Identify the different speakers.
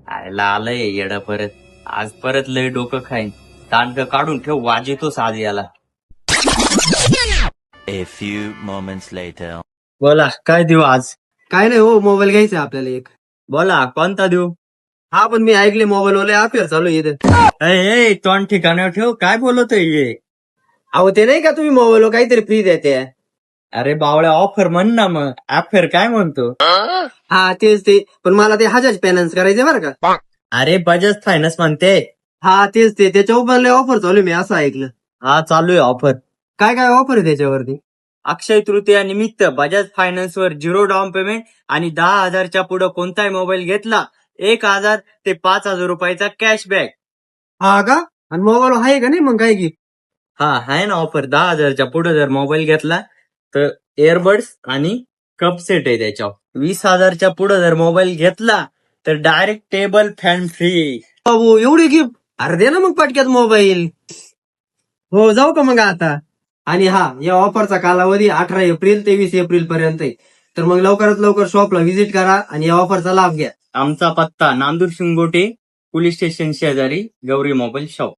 Speaker 1: आयला आलंय येडा परत. आज परत लय डोकं खाईन. दांड काढून ठेव, वाजवतोच आज याला.
Speaker 2: A few moments later.
Speaker 1: बोला काय देऊ आज?
Speaker 3: काय नाही हो, मोबाईल घ्यायचा आहे आपल्याला एक.
Speaker 1: बोला कोणता देऊ?
Speaker 3: हा, पण मी ऐकले मोबाईल वाले अफेअर चालू आहे इथे.
Speaker 1: ए तोंड ठिकाणावर ठेव, काय बोलतोय हे?
Speaker 3: अहो ते नाही का, तुम्ही मोबाईल काहीतरी फ्री देते.
Speaker 1: अरे बावळ्या, ऑफर म्हण ना मग. अफेअर काय म्हणतो?
Speaker 3: हा तेच ते, पण मला ते हजाज फायनान्स करायचे बरं का.
Speaker 1: अरे बजाज फायनान्स म्हणते.
Speaker 3: हा तेच ते, त्याच्यावर ऑफर चालू आहे, मी असं ऐकलं.
Speaker 1: हा चालू आहे ऑफर.
Speaker 3: काय काय ऑफर आहे त्याच्यावरती?
Speaker 1: अक्षय तृतीया निमित्त बजाज फायनान्स वर 0 डाऊन पेमेंट आणि 10,000च्या पुढे कोणताही मोबाईल घेतला 1,000 ते 5,000 रुपयाचा कॅशबॅक.
Speaker 3: हा का? आणि मोबाईल आहे का नाही मग काय की?
Speaker 1: हा आहे ना ऑफर. 10,000च्या पुढे जर मोबाईल घेतला तर एअरबड्स आणि कप सेट आहे त्याच्यावर. 20,000च्या पुढे जर मोबाईल घेतला तर डायरेक्ट टेबल फॅन फ्री.
Speaker 3: बाबू एवढी गिफ्ट? अरे दे ना मग पटक्यात मोबाईल. हो जाऊ का मग आता? आणि हा, या ऑफरचा कालावधी 18 एप्रिल ते 20 एप्रिल पर्यंत आहे. तर मग लवकरात लवकर शॉपला व्हिजिट करा आणि या ऑफरचा लाभ घ्या.
Speaker 1: आमचा पत्ता नांदूर शिंगोटे पोलीस स्टेशन शेजारी गौरी मोबाईल शॉप.